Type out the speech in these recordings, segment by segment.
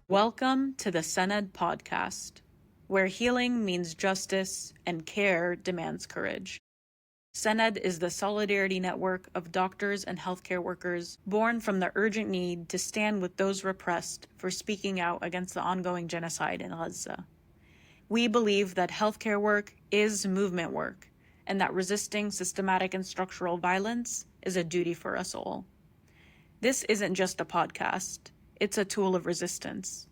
Welcome to the Sened podcast, where healing means justice and care demands courage. Sened is the solidarity network of doctors and healthcare workers born from the urgent need to stand with those repressed for speaking out against the ongoing genocide in Gaza. We believe that healthcare work is movement work, and that resisting systematic and structural violence is a duty for us all. This isn't just a podcast. It's a tool of resistance,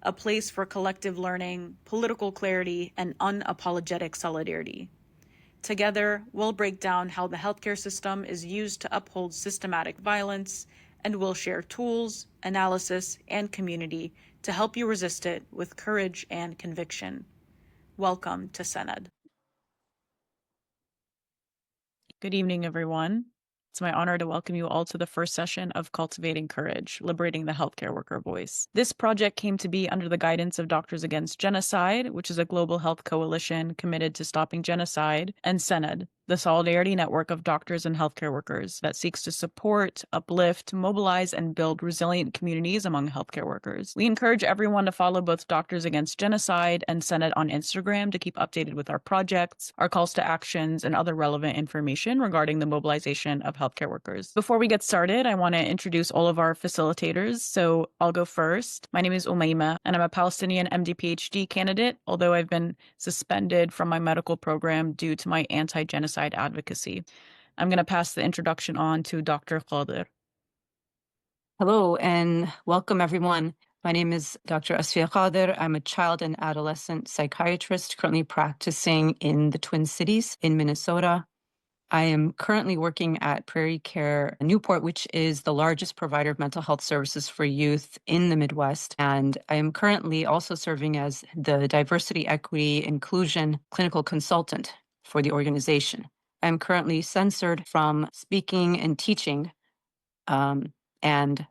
a place for collective learning, political clarity, and unapologetic solidarity. Together, we'll break down how the healthcare system is used to uphold systematic violence, and we'll share tools, analysis, and community to help you resist it with courage and conviction. Welcome to Sened. Good evening, everyone. It's my honor to welcome you all to the first session of Cultivating Courage, Liberating the Healthcare Worker Voice. This project came to be under the guidance of Doctors Against Genocide, which is a global health coalition committed to stopping genocide, and Sened, the solidarity network of doctors and healthcare workers that seeks to support, uplift, mobilize, and build resilient communities among healthcare workers. We encourage everyone to follow both Doctors Against Genocide and Sened on Instagram to keep updated with our projects, our calls to actions, and other relevant information regarding the mobilization of healthcare workers. Before we get started, I want to introduce all of our facilitators. So I'll go first. My name is Umayma, and I'm a Palestinian MD PhD candidate, although I've been suspended from my medical program due to my anti-genocide advocacy. I'm going to pass the introduction on to Dr. Qadir. Hello and welcome everyone. My name is Dr. Asfiya Qadir. I'm a child and adolescent psychiatrist currently practicing in the Twin Cities in Minnesota. I am currently working at Prairie Care Newport, which is the largest provider of mental health services for youth in the Midwest. And I am currently also serving as the diversity, equity, inclusion clinical consultant for the organization. I'm currently censored from speaking and teaching, and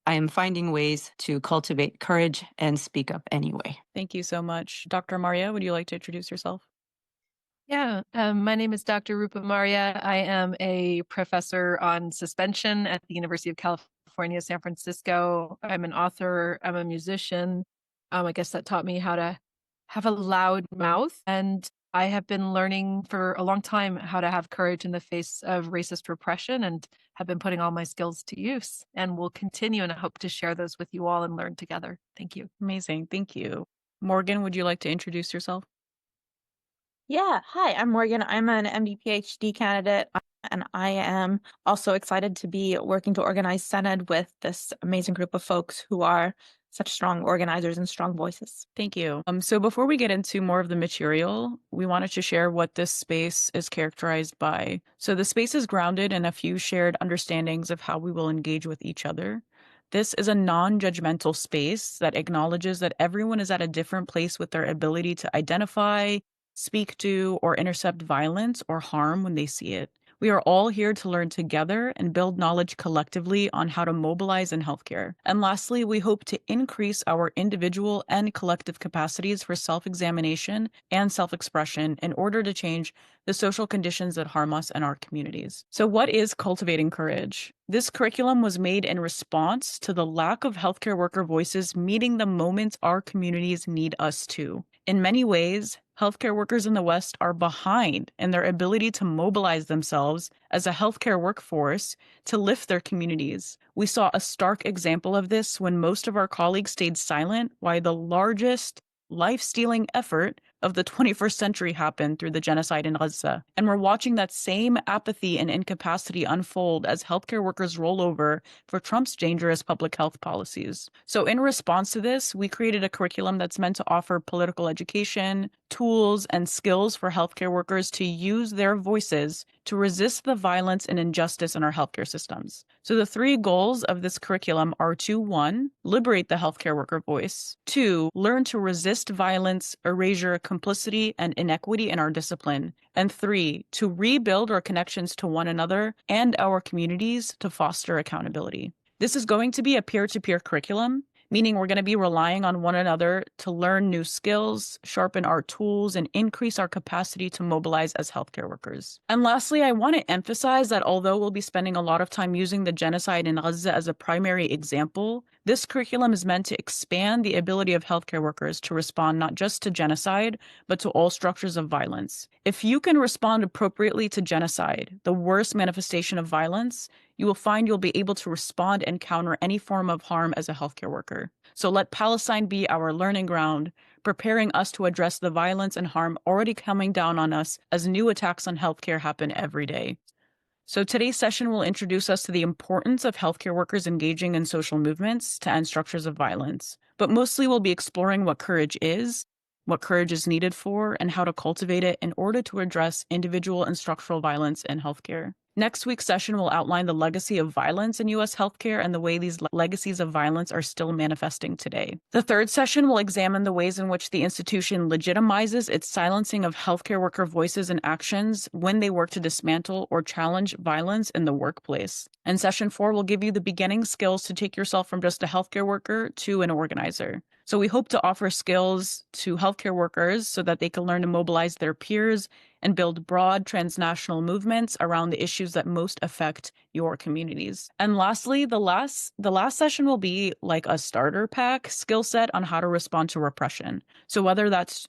I am finding ways to cultivate courage and speak up anyway. Thank you so much. Dr. Maria, would you like to introduce yourself? Yeah, my name is Dr. Rupa Maria. I am a professor on suspension at the University of California, San Francisco. I'm an author. I'm a musician. I guess that taught me how to have a loud mouth. And I have been learning for a long time how to have courage in the face of racist repression and have been putting all my skills to use and will continue. And I hope to share those with you all and learn together. Thank you. Amazing. Thank you. Morgan, would you like to introduce yourself? Yeah. Hi, I'm Morgan. I'm an MD PhD candidate, and I am also excited to be working to organize Sened with this amazing group of folks who are such strong organizers and strong voices. Thank you. So before we get into more of the material, we wanted to share what this space is characterized by. So the space is grounded in a few shared understandings of how we will engage with each other. This is a non-judgmental space that acknowledges that everyone is at a different place with their ability to identify, speak to, or intercept violence or harm when they see it. We are all here to learn together and build knowledge collectively on how to mobilize in healthcare. And lastly, we hope to increase our individual and collective capacities for self-examination and self-expression in order to change the social conditions that harm us and our communities. So what is Cultivating Courage? This curriculum was made in response to the lack of healthcare worker voices meeting the moments our communities need us to. In many ways, healthcare workers in the West are behind in their ability to mobilize themselves as a healthcare workforce to lift their communities. We saw a stark example of this when most of our colleagues stayed silent while the largest life-stealing effort of the 21st century happened through the genocide in Gaza. And we're watching that same apathy and incapacity unfold as healthcare workers roll over for Trump's dangerous public health policies. So in response to this, we created a curriculum that's meant to offer political education, tools, and skills for healthcare workers to use their voices to resist the violence and injustice in our healthcare systems. So the 3 goals of this curriculum are to 1, liberate the healthcare worker voice, 2, learn to resist violence, erasure, complicity, and inequity in our discipline, and 3, to rebuild our connections to one another and our communities to foster accountability. This is going to be a peer-to-peer curriculum, meaning we're going to be relying on one another to learn new skills, sharpen our tools, and increase our capacity to mobilize as healthcare workers. And lastly, I want to emphasize that although we'll be spending a lot of time using the genocide in Gaza as a primary example, this curriculum is meant to expand the ability of healthcare workers to respond not just to genocide, but to all structures of violence. If you can respond appropriately to genocide, the worst manifestation of violence, you will find you'll be able to respond and counter any form of harm as a healthcare worker. So let Palestine be our learning ground, preparing us to address the violence and harm already coming down on us as new attacks on healthcare happen every day. So today's session will introduce us to the importance of healthcare workers engaging in social movements to end structures of violence. But mostly we'll be exploring what courage is needed for, and how to cultivate it in order to address individual and structural violence in healthcare. Next week's session will outline the legacy of violence in U.S. healthcare and the way these legacies of violence are still manifesting today. The third session will examine the ways in which the institution legitimizes its silencing of healthcare worker voices and actions when they work to dismantle or challenge violence in the workplace. And session 4 will give you the beginning skills to take yourself from just a healthcare worker to an organizer. So we hope to offer skills to healthcare workers so that they can learn to mobilize their peers and build broad transnational movements around the issues that most affect your communities. And lastly, the last session will be like a starter pack skill set on how to respond to repression. So whether that's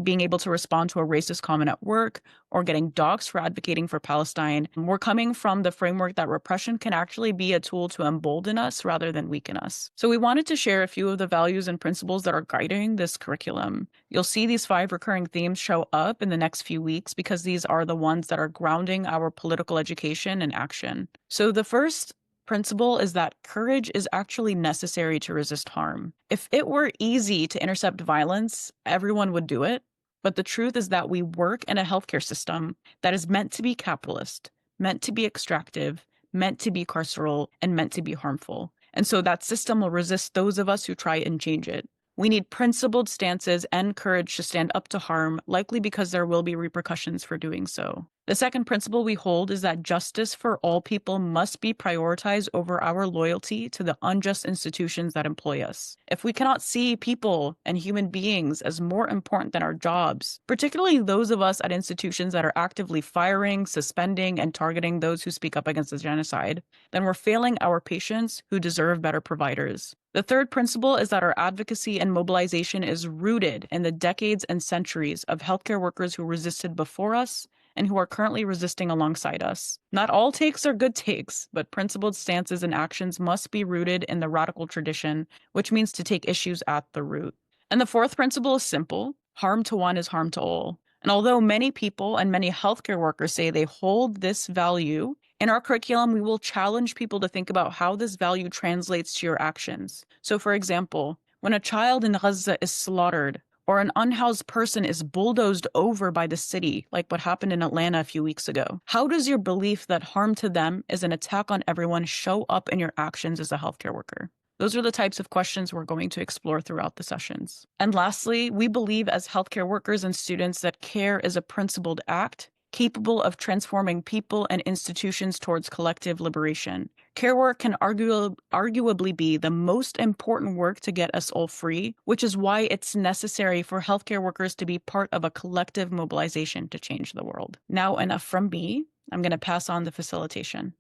being able to respond to a racist comment at work or getting doxxed for advocating for Palestine, we're coming from the framework that repression can actually be a tool to embolden us rather than weaken us. So we wanted to share a few of the values and principles that are guiding this curriculum. You'll see these 5 recurring themes show up in the next few weeks because these are the ones that are grounding our political education and action. So the first principle is that courage is actually necessary to resist harm. If it were easy to intercept violence, everyone would do it. But the truth is that we work in a healthcare system that is meant to be capitalist, meant to be extractive, meant to be carceral, and meant to be harmful. And so that system will resist those of us who try and change it. We need principled stances and courage to stand up to harm, likely because there will be repercussions for doing so. The second principle we hold is that justice for all people must be prioritized over our loyalty to the unjust institutions that employ us. If we cannot see people and human beings as more important than our jobs, particularly those of us at institutions that are actively firing, suspending, and targeting those who speak up against the genocide, then we're failing our patients who deserve better providers. The third principle is that our advocacy and mobilization is rooted in the decades and centuries of healthcare workers who resisted before us and who are currently resisting alongside us. Not all takes are good takes, but principled stances and actions must be rooted in the radical tradition, which means to take issues at the root. And the fourth principle is simple: harm to one is harm to all. And although many people and many healthcare workers say they hold this value, in our curriculum, we will challenge people to think about how this value translates to your actions. So, for example, when a child in Gaza is slaughtered, or an unhoused person is bulldozed over by the city, like what happened in Atlanta a few weeks ago, how does your belief that harm to them is an attack on everyone show up in your actions as a healthcare worker? Those are the types of questions we're going to explore throughout the sessions. And lastly, we believe as healthcare workers and students that care is a principled act capable of transforming people and institutions towards collective liberation. Care work can arguably be the most important work to get us all free, which is why it's necessary for healthcare workers to be part of a collective mobilization to change the world. Now, enough from me. I'm going to pass on the facilitation.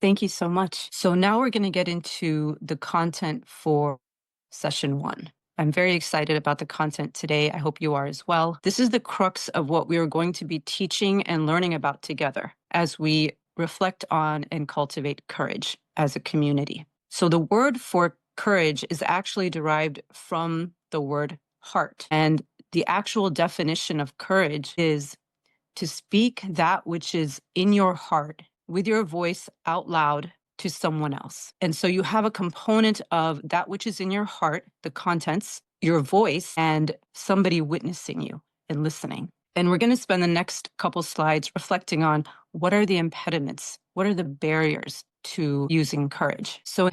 Thank you so much. So now we're going to get into the content for session 1. I'm very excited about the content today. I hope you are as well. This is the crux of what we are going to be teaching and learning about together as we reflect on and cultivate courage as a community. So the word for courage is actually derived from the word heart. And the actual definition of courage is to speak that which is in your heart with your voice out loud to someone else. And so you have a component of that which is in your heart, the contents, your voice, and somebody witnessing you. and listening. And we're going to spend the next couple slides reflecting on what are the impediments, what are the barriers to using courage. So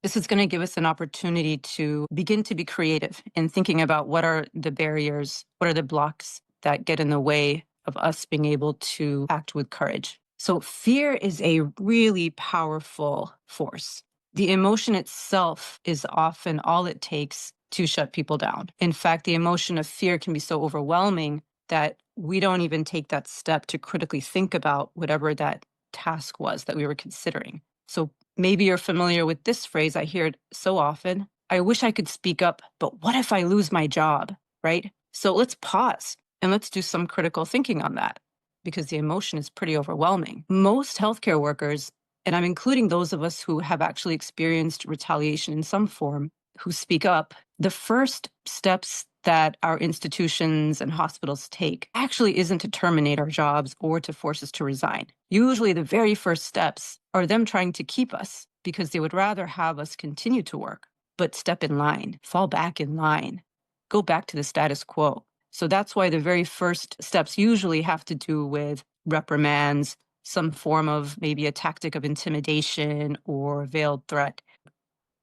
this is going to give us an opportunity to begin to be creative in thinking about what are the barriers, what are the blocks that get in the way of us being able to act with courage. So fear is a really powerful force. The emotion itself is often all it takes to shut people down. In fact, the emotion of fear can be so overwhelming that we don't even take that step to critically think about whatever that task was that we were considering. So maybe you're familiar with this phrase. I hear it so often. I wish I could speak up, but what if I lose my job, right? So let's pause and let's do some critical thinking on that, because the emotion is pretty overwhelming. Most healthcare workers, and I'm including those of us who have actually experienced retaliation in some form, who speak up, the first steps that our institutions and hospitals take actually isn't to terminate our jobs or to force us to resign. Usually the very first steps are them trying to keep us because they would rather have us continue to work, but step in line, fall back in line, go back to the status quo. So that's why the very first steps usually have to do with reprimands, some form of maybe a tactic of intimidation or veiled threat.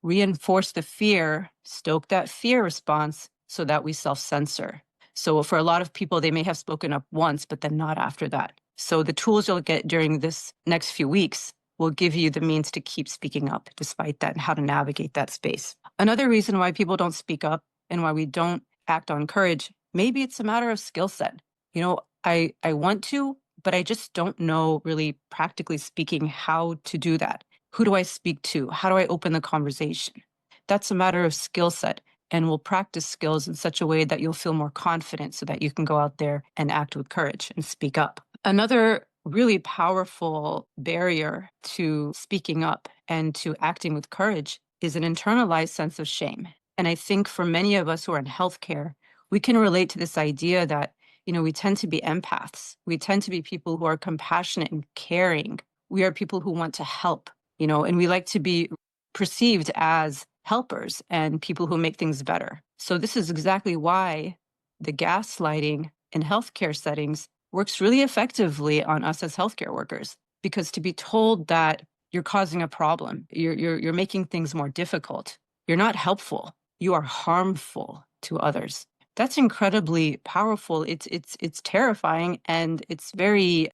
Reinforce the fear, stoke that fear response so that we self-censor. So for a lot of people, they may have spoken up once, but then not after that. So the tools you'll get during this next few weeks will give you the means to keep speaking up despite that and how to navigate that space. Another reason why people don't speak up and why we don't act on courage, maybe it's a matter of skill set. You know, I want to, but I just don't know really practically speaking how to do that. Who do I speak to? How do I open the conversation? That's a matter of skill set, and we'll practice skills in such a way that you'll feel more confident so that you can go out there and act with courage and speak up. Another really powerful barrier to speaking up and to acting with courage is an internalized sense of shame. And I think for many of us who are in healthcare, we can relate to this idea that, you know, we tend to be empaths. We tend to be people who are compassionate and caring. We are people who want to help, you know, and we like to be perceived as helpers and people who make things better. So this is exactly why the gaslighting in healthcare settings works really effectively on us as healthcare workers, because to be told that you're causing a problem, you're making things more difficult, you're not helpful, you are harmful to others. That's incredibly powerful. It's terrifying, and it's very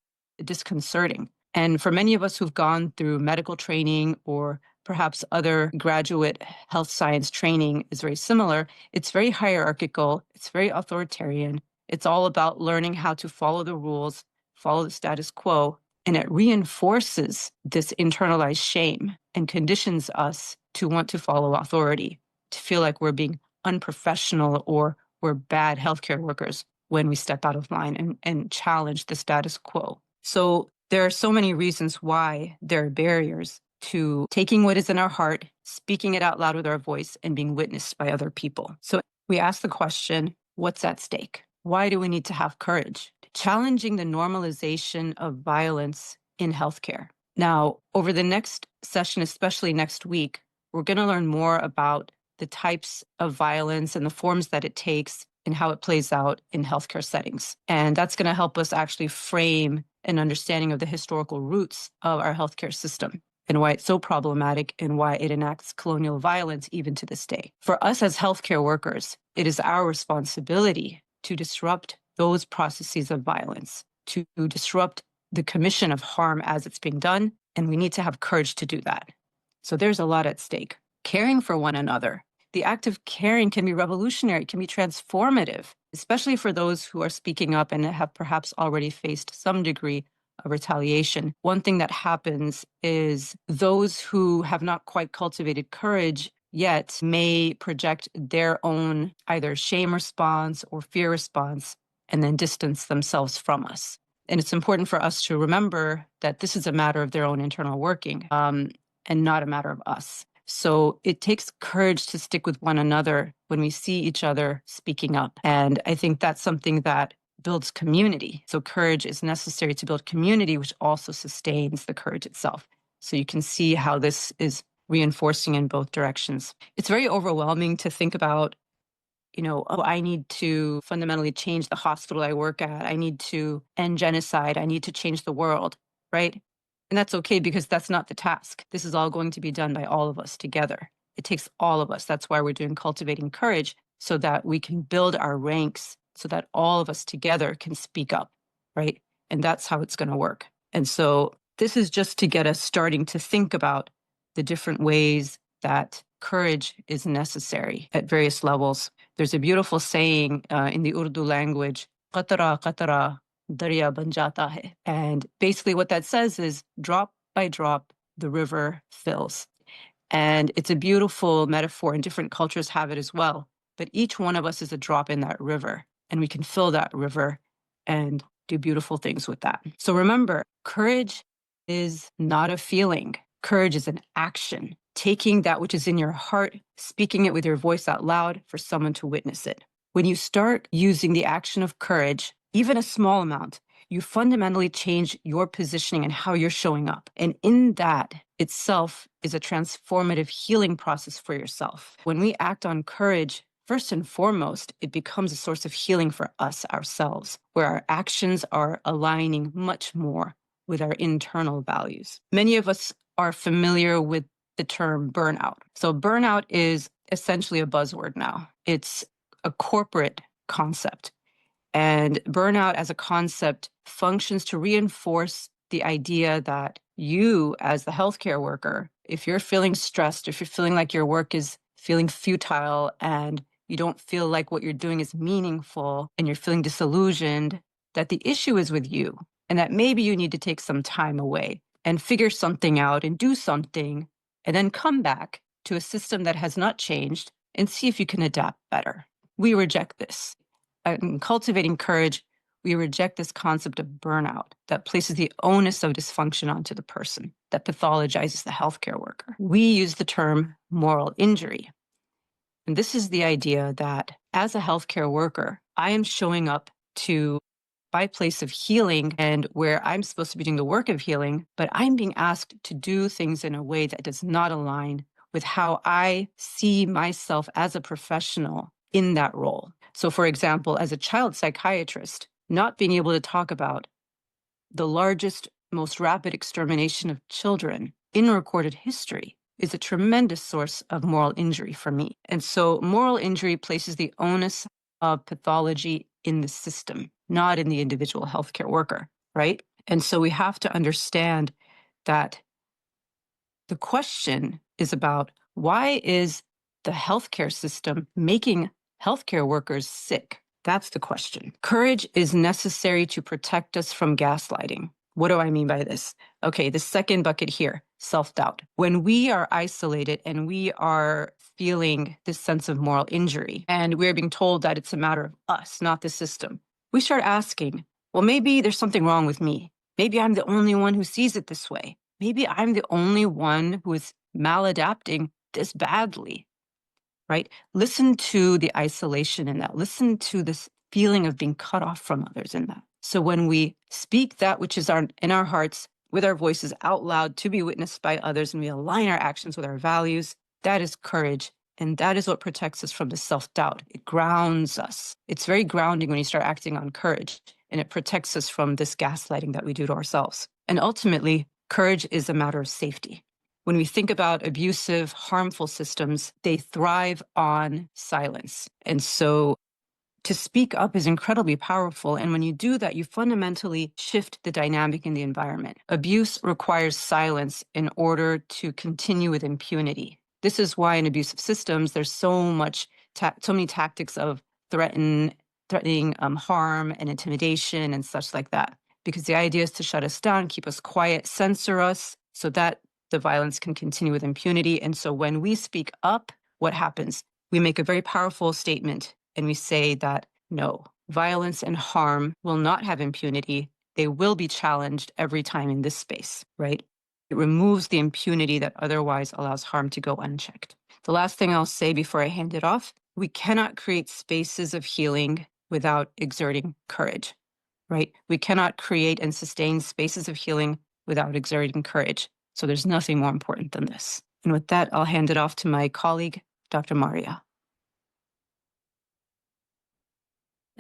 disconcerting. And for many of us who've gone through medical training or perhaps other graduate health science training is very similar. It's very hierarchical. It's very authoritarian. It's all about learning how to follow the rules, follow the status quo, and it reinforces this internalized shame and conditions us to want to follow authority, to feel like we're being unprofessional or we're bad healthcare workers when we step out of line and challenge the status quo. So there are so many reasons why there are barriers to taking what is in our heart, speaking it out loud with our voice, and being witnessed by other people. So we ask the question, what's at stake? Why do we need to have courage? Challenging the normalization of violence in healthcare. Now, over the next session, especially next week, we're going to learn more about the types of violence and the forms that it takes and how it plays out in healthcare settings. And that's going to help us actually frame an understanding of the historical roots of our healthcare system and why it's so problematic and why it enacts colonial violence even to this day. For us as healthcare workers, it is our responsibility to disrupt those processes of violence, to disrupt the commission of harm as it's being done, and we need to have courage to do that. So there's a lot at stake. Caring for one another. The act of caring can be revolutionary, can be transformative, especially for those who are speaking up and have perhaps already faced some degree of retaliation. One thing that happens is those who have not quite cultivated courage yet may project their own either shame response or fear response and then distance themselves from us. And it's important for us to remember that this is a matter of their own internal working and not a matter of us. So it takes courage to stick with one another when we see each other speaking up. And I think that's something that builds community. So courage is necessary to build community, which also sustains the courage itself. So you can see how this is reinforcing in both directions. It's very overwhelming to think about oh, I need to fundamentally change the hospital I work at. I need to end genocide. I need to change the world, right? And that's okay because that's not the task. This is all going to be done by all of us together. It takes all of us. That's why we're doing Cultivating Courage, so that we can build our ranks, so that all of us together can speak up, right? And that's how it's going to work. And so this is just to get us starting to think about the different ways that courage is necessary at various levels. There's a beautiful saying in the Urdu language, qatra qatra darya ban jata hai. And basically what that says is drop by drop, the river fills. And it's a beautiful metaphor, and different cultures have it as well. But each one of us is a drop in that river, and we can fill that river and do beautiful things with that. So remember, courage is not a feeling. Courage is an action, taking that which is in your heart, speaking it with your voice out loud for someone to witness it. When you start using the action of courage, even a small amount, you fundamentally change your positioning and how you're showing up. And in that itself is a transformative healing process for yourself. When we act on courage, first and foremost, it becomes a source of healing for us ourselves, where our actions are aligning much more with our internal values. Many of us are familiar with the term burnout. So burnout is essentially a buzzword now. It's a corporate concept. And burnout as a concept functions to reinforce the idea that you, as the healthcare worker, if you're feeling stressed, if you're feeling like your work is feeling futile and you don't feel like what you're doing is meaningful and you're feeling disillusioned, that the issue is with you and that maybe you need to take some time away and figure something out and do something and then come back to a system that has not changed and see if you can adapt better. We reject this. In Cultivating Courage, we reject this concept of burnout that places the onus of dysfunction onto the person, that pathologizes the healthcare worker. We use the term moral injury. And this is the idea that as a healthcare worker, I am showing up to my place of healing and where I'm supposed to be doing the work of healing, but I'm being asked to do things in a way that does not align with how I see myself as a professional in that role. So, for example, as a child psychiatrist, not being able to talk about the largest, most rapid extermination of children in recorded history is a tremendous source of moral injury for me. And so moral injury places the onus of pathology in the system, not in the individual healthcare worker, right? And so we have to understand that the question is about why is the healthcare system making healthcare workers sick? That's the question. Courage is necessary to protect us from gaslighting. What do I mean by this? Okay, the second bucket here, self-doubt. When we are isolated and we are feeling this sense of moral injury and we're being told that it's a matter of us, not the system, we start asking, well, maybe there's something wrong with me. Maybe I'm the only one who sees it this way. Maybe I'm the only one who is maladapting this badly, right? Listen to the isolation in that. Listen to this feeling of being cut off from others in that. So when we speak that which is in our hearts with our voices out loud to be witnessed by others, and we align our actions with our values, that is courage. And that is what protects us from the self-doubt. It grounds us. It's very grounding when you start acting on courage, and it protects us from this gaslighting that we do to ourselves. And ultimately, courage is a matter of safety. When we think about abusive, harmful systems, they thrive on silence. And so to speak up is incredibly powerful. And when you do that, you fundamentally shift the dynamic in the environment. Abuse requires silence in order to continue with impunity. This is why in abusive systems, there's so many tactics of threatening harm and intimidation and such like that. Because the idea is to shut us down, keep us quiet, censor us, so that the violence can continue with impunity. And so when we speak up, what happens? We make a very powerful statement and we say that no, violence and harm will not have impunity. They will be challenged every time in this space, right? It removes the impunity that otherwise allows harm to go unchecked. The last thing I'll say before I hand it off, we cannot create spaces of healing without exerting courage, right? We cannot create and sustain spaces of healing without exerting courage. So there's nothing more important than this. And with that, I'll hand it off to my colleague, Dr. Maria.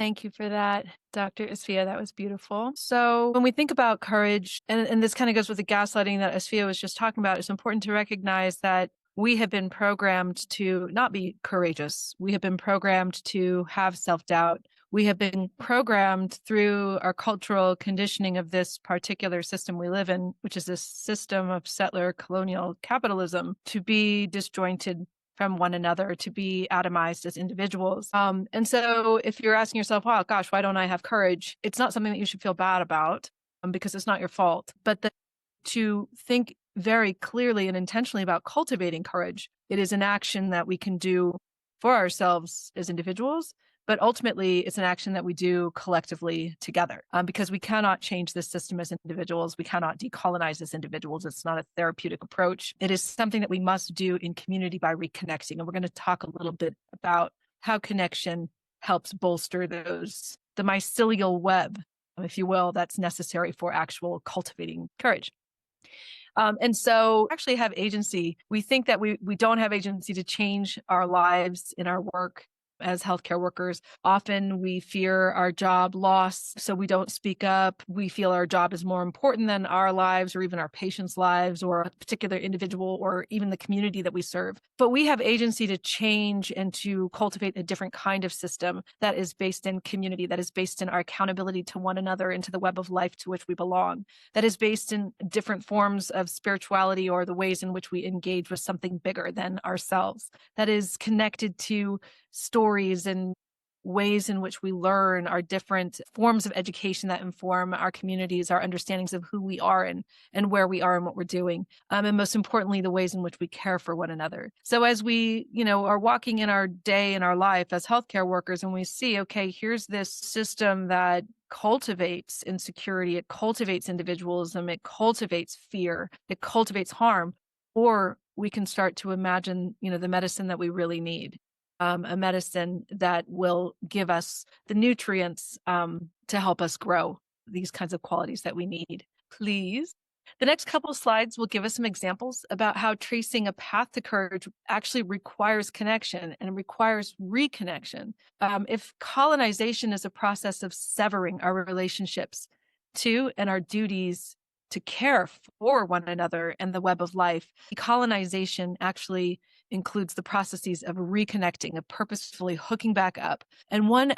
Thank you for that, Dr. Asfia. That was beautiful. So when we think about courage, and this kind of goes with the gaslighting that Asfia was just talking about, it's important to recognize that we have been programmed to not be courageous. We have been programmed to have self-doubt. We have been programmed through our cultural conditioning of this particular system we live in, which is this system of settler colonial capitalism, to be disjointed from one another, to be atomized as individuals. And so if you're asking yourself, oh gosh, why don't I have courage? It's not something that you should feel bad about, because it's not your fault. But to think very clearly and intentionally about cultivating courage, it is an action that we can do for ourselves as individuals, but ultimately it's an action that we do collectively together, because we cannot change this system as individuals. We cannot decolonize as individuals. It's not a therapeutic approach. It is something that we must do in community by reconnecting. And we're going to talk a little bit about how connection helps bolster the mycelial web, if you will, that's necessary for actual cultivating courage. And so actually have agency. We think that we don't have agency to change our lives in our work as healthcare workers. Often we fear our job loss, so we don't speak up. We feel our job is more important than our lives or even our patients' lives or a particular individual or even the community that we serve. But we have agency to change and to cultivate a different kind of system that is based in community, that is based in our accountability to one another and to the web of life to which we belong, that is based in different forms of spirituality or the ways in which we engage with something bigger than ourselves, that is connected to stories and ways in which we learn, our different forms of education that inform our communities, our understandings of who we are and where we are and what we're doing. And most importantly, the ways in which we care for one another. So as we, are walking in our day and our life as healthcare workers, and we see, okay, here's this system that cultivates insecurity, it cultivates individualism, it cultivates fear, it cultivates harm, or we can start to imagine, the medicine that we really need. A medicine that will give us the nutrients to help us grow these kinds of qualities that we need. Please. The next couple of slides will give us some examples about how tracing a path to courage actually requires connection and requires reconnection. If colonization is a process of severing our relationships to and our duties to care for one another and the web of life, colonization actually includes the processes of reconnecting, of purposefully hooking back up. And one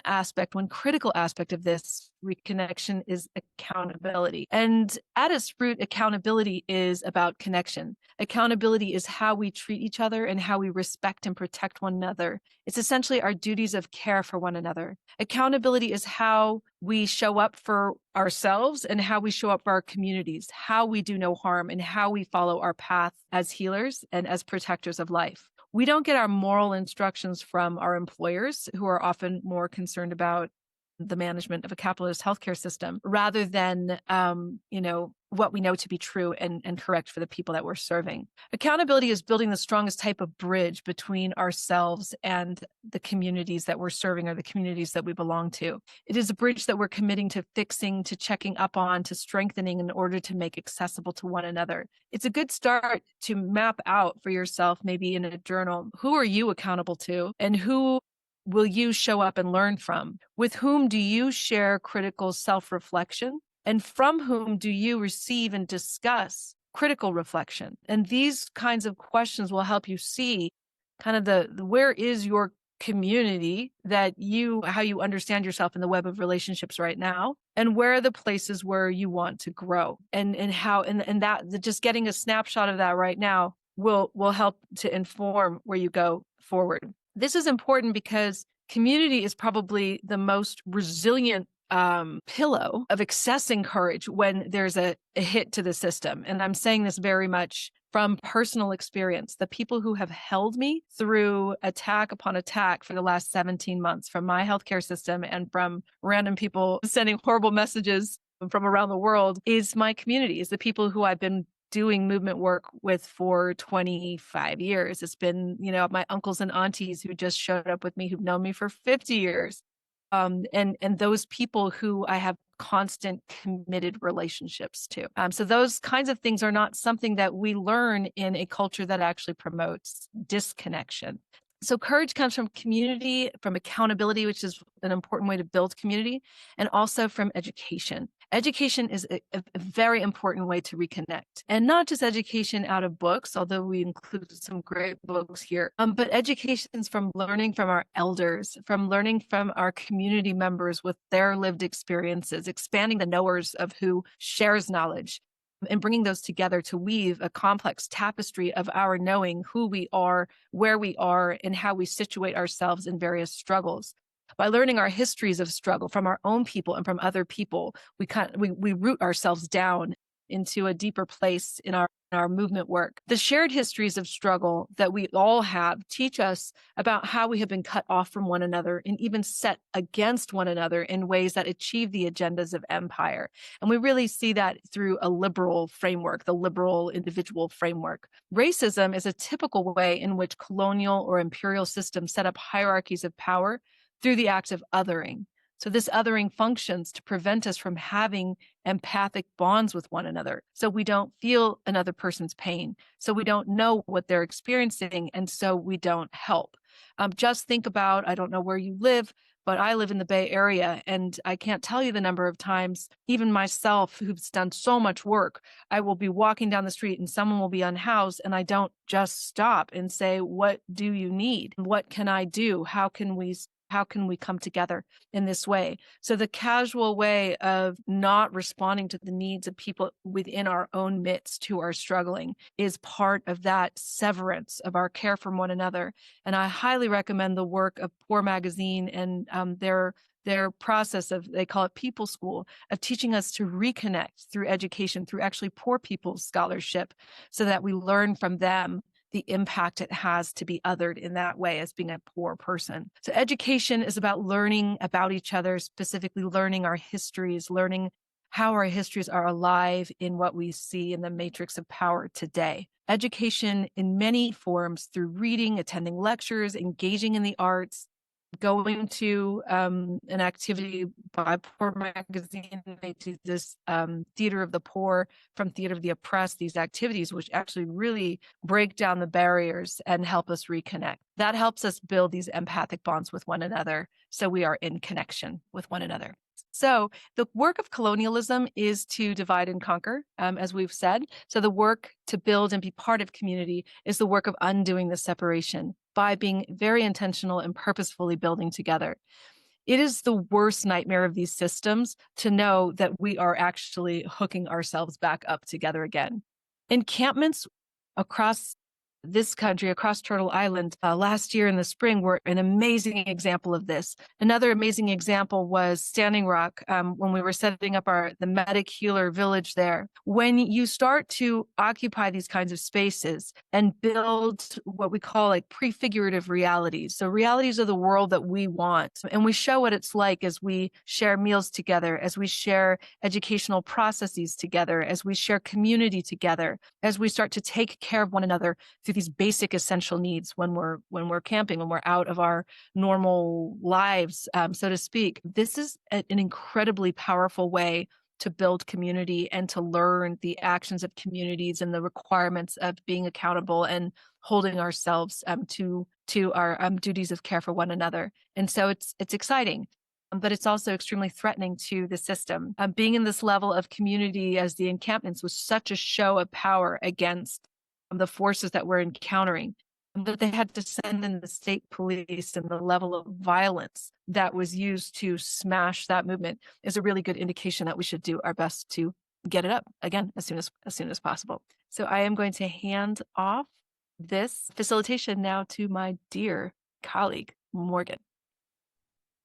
critical aspect of this reconnection is accountability. And at its root, accountability is about connection. Accountability is how we treat each other and how we respect and protect one another. It's essentially our duties of care for one another. Accountability is how we show up for ourselves and how we show up for our communities, how we do no harm, and how we follow our path as healers and as protectors of life. We don't get our moral instructions from our employers, who are often more concerned about the management of a capitalist healthcare system rather than, what we know to be true and correct for the people that we're serving. Accountability is building the strongest type of bridge between ourselves and the communities that we're serving or the communities that we belong to. It is a bridge that we're committing to fixing, to checking up on, to strengthening in order to make accessible to one another. It's a good start to map out for yourself, maybe in a journal, who are you accountable to and who will you show up and learn from? With whom do you share critical self-reflection? And from whom do you receive and discuss critical reflection? And these kinds of questions will help you see kind of the where is your community how you understand yourself in the web of relationships right now, and where are the places where you want to grow, and that just getting a snapshot of that right now will help to inform where you go forward. This is important because community is probably the most resilient pillow of accessing courage when there's a hit to the system. And I'm saying this very much from personal experience. The people who have held me through attack upon attack for the last 17 months from my healthcare system and from random people sending horrible messages from around the world is my community, is the people who I've been doing movement work with for 25 years. It's been, my uncles and aunties who just showed up with me, who've known me for 50 years. And those people who I have constant committed relationships to. So those kinds of things are not something that we learn in a culture that actually promotes disconnection. So courage comes from community, from accountability, which is an important way to build community, and also from education. Education is a very important way to reconnect, and not just education out of books, although we included some great books here, but education's from learning from our elders, from learning from our community members with their lived experiences, expanding the knowers of who shares knowledge, and bringing those together to weave a complex tapestry of our knowing who we are, where we are, and how we situate ourselves in various struggles. By learning our histories of struggle from our own people and from other people, we root ourselves down into a deeper place in our movement work. The shared histories of struggle that we all have teach us about how we have been cut off from one another and even set against one another in ways that achieve the agendas of empire. And we really see that through a liberal framework, the liberal individual framework. Racism is a typical way in which colonial or imperial systems set up hierarchies of power through the act of othering. So this othering functions to prevent us from having empathic bonds with one another. So we don't feel another person's pain. So we don't know what they're experiencing. And so we don't help. Just think about, I don't know where you live, but I live in the Bay Area, and I can't tell you the number of times, even myself, who's done so much work, I will be walking down the street and someone will be unhoused, and I don't just stop and say, what do you need? What can I do? How can we come together in this way? So the casual way of not responding to the needs of people within our own midst who are struggling is part of that severance of our care for one another. And I highly recommend the work of Poor Magazine and their process of, they call it People School, of teaching us to reconnect through education, through actually poor people's scholarship, so that we learn from them the impact it has to be othered in that way as being a poor person. So education is about learning about each other, specifically learning our histories, learning how our histories are alive in what we see in the matrix of power today. Education in many forms, through reading, attending lectures, engaging in the arts, going to an activity by Poor Magazine. They do this Theater of the Poor from Theater of the Oppressed, these activities which actually really break down the barriers and help us reconnect. That helps us build these empathic bonds with one another, so we are in connection with one another. So the work of colonialism is to divide and conquer, as we've said. So the work to build and be part of community is the work of undoing the separation by being very intentional and purposefully building together. It is the worst nightmare of these systems to know that we are actually hooking ourselves back up together again. Encampments across this country, across Turtle Island, last year in the spring were an amazing example of this. Another amazing example was Standing Rock, when we were setting up the Medic Healer Village there. When you start to occupy these kinds of spaces and build what we call like prefigurative realities, so realities of the world that we want, and we show what it's like as we share meals together, as we share educational processes together, as we share community together, as we start to take care of one another through these basic essential needs when we're camping, when we're out of our normal lives, so to speak. This is an incredibly powerful way to build community and to learn the actions of communities and the requirements of being accountable and holding ourselves to our duties of care for one another. And so it's exciting, but it's also extremely threatening to the system. Being in this level of community as the encampments was such a show of power against the forces that we're encountering, that they had to send in the state police, and the level of violence that was used to smash that movement is a really good indication that we should do our best to get it up again as soon as possible. So I am going to hand off this facilitation now to my dear colleague, Morgan.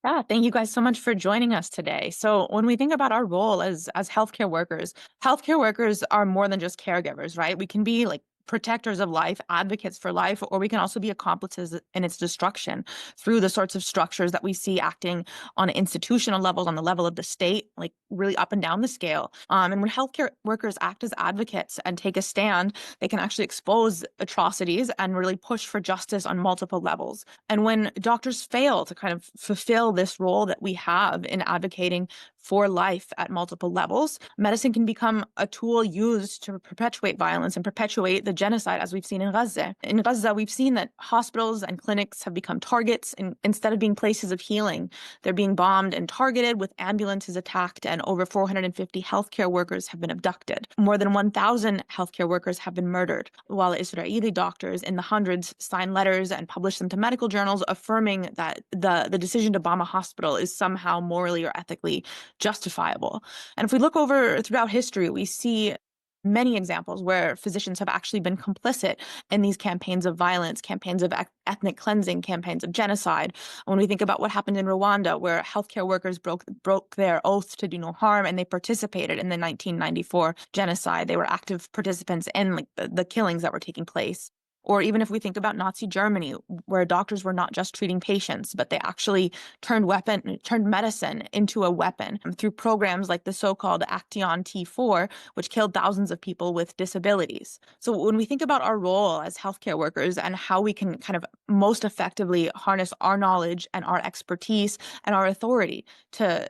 Yeah, thank you guys so much for joining us today. So when we think about our role as healthcare workers are more than just caregivers, right? We can be like protectors of life, advocates for life, or we can also be accomplices in its destruction through the sorts of structures that we see acting on institutional levels, on the level of the state, like really up and down the scale. And when healthcare workers act as advocates and take a stand, they can actually expose atrocities and really push for justice on multiple levels. And when doctors fail to kind of fulfill this role that we have in advocating for life at multiple levels. Medicine can become a tool used to perpetuate violence and perpetuate the genocide, as we've seen in Gaza. In Gaza, we've seen that hospitals and clinics have become targets, and instead of being places of healing, they're being bombed and targeted, with ambulances attacked, and over 450 healthcare workers have been abducted. More than 1,000 healthcare workers have been murdered, while Israeli doctors in the hundreds sign letters and publish them to medical journals affirming that the decision to bomb a hospital is somehow morally or ethically justifiable. And if we look over throughout history, we see many examples where physicians have actually been complicit in these campaigns of violence, campaigns of ethnic cleansing, campaigns of genocide. When we think about what happened in Rwanda, where healthcare workers broke their oath to do no harm, and they participated in the 1994 genocide. They were active participants in the killings that were taking place. Or even if we think about Nazi Germany, where doctors were not just treating patients, but they actually turned medicine into a weapon through programs like the so-called Action T4, which killed thousands of people with disabilities. So when we think about our role as healthcare workers and how we can kind of most effectively harness our knowledge and our expertise and our authority to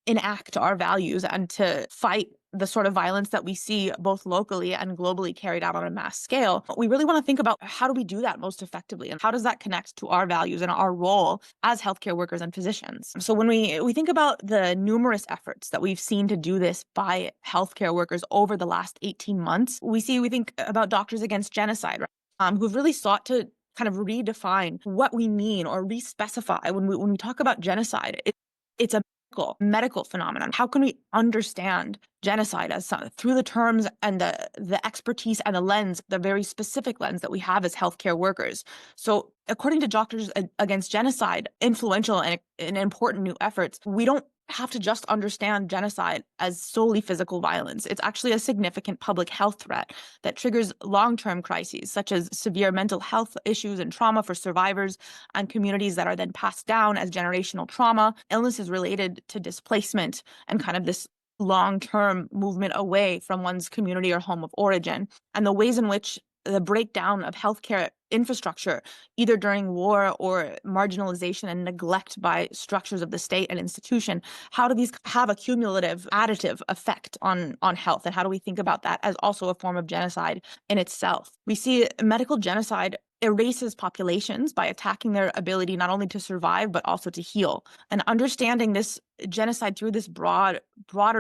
enact our values and to fight the sort of violence that we see both locally and globally carried out on a mass scale, we really want to think about how do we do that most effectively, and how does that connect to our values and our role as healthcare workers and physicians. So when we think about the numerous efforts that we've seen to do this by healthcare workers over the last 18 months, we think about Doctors Against Genocide, right? Who've really sought to kind of redefine what we mean or re-specify when we talk about genocide. It's a medical phenomenon. How can we understand genocide as through the terms and the expertise and the lens, the very specific lens that we have as healthcare workers? So according to Doctors Against Genocide, influential and important new efforts, we don't have to just understand genocide as solely physical violence. It's actually a significant public health threat that triggers long-term crises, such as severe mental health issues and trauma for survivors and communities that are then passed down as generational trauma, illnesses related to displacement, and kind of this long-term movement away from one's community or home of origin, and the ways in which the breakdown of healthcare infrastructure, either during war or marginalization and neglect by structures of the state and institution, how do these have a cumulative additive effect on health? And how do we think about that as also a form of genocide in itself? We see medical genocide erases populations by attacking their ability not only to survive, but also to heal. And understanding this genocide through this broader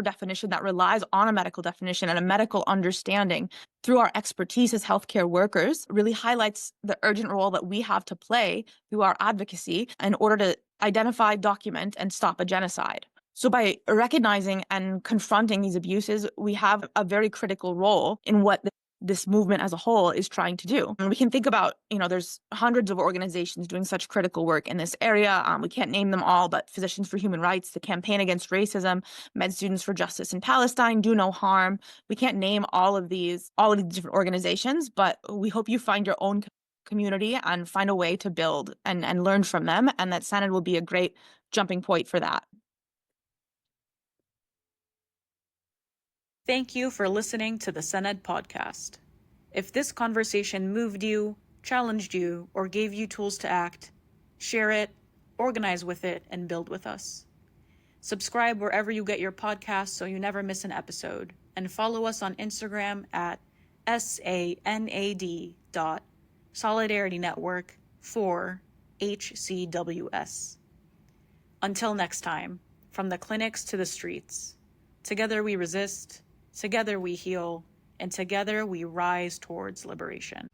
definition that relies on a medical definition and a medical understanding through our expertise as healthcare workers really highlights the urgent role that we have to play through our advocacy in order to identify, document, and stop a genocide. So by recognizing and confronting these abuses, we have a very critical role in what this movement as a whole is trying to do. And we can think about, there's hundreds of organizations doing such critical work in this area. We can't name them all, but Physicians for Human Rights, the Campaign Against Racism, Med Students for Justice in Palestine, Do No Harm. We can't name all of these different organizations, but we hope you find your own community and find a way to build and learn from them, and that Senate will be a great jumping point for that. Thank you for listening to the Senate podcast. If this conversation moved you, challenged you, or gave you tools to act, share it, organize with it, and build with us. Subscribe wherever you get your podcasts so you never miss an episode, and follow us on Instagram at SANAD.SolidarityNetwork4HCWS. Until next time, from the clinics to the streets, together we resist, together we heal, and together we rise towards liberation.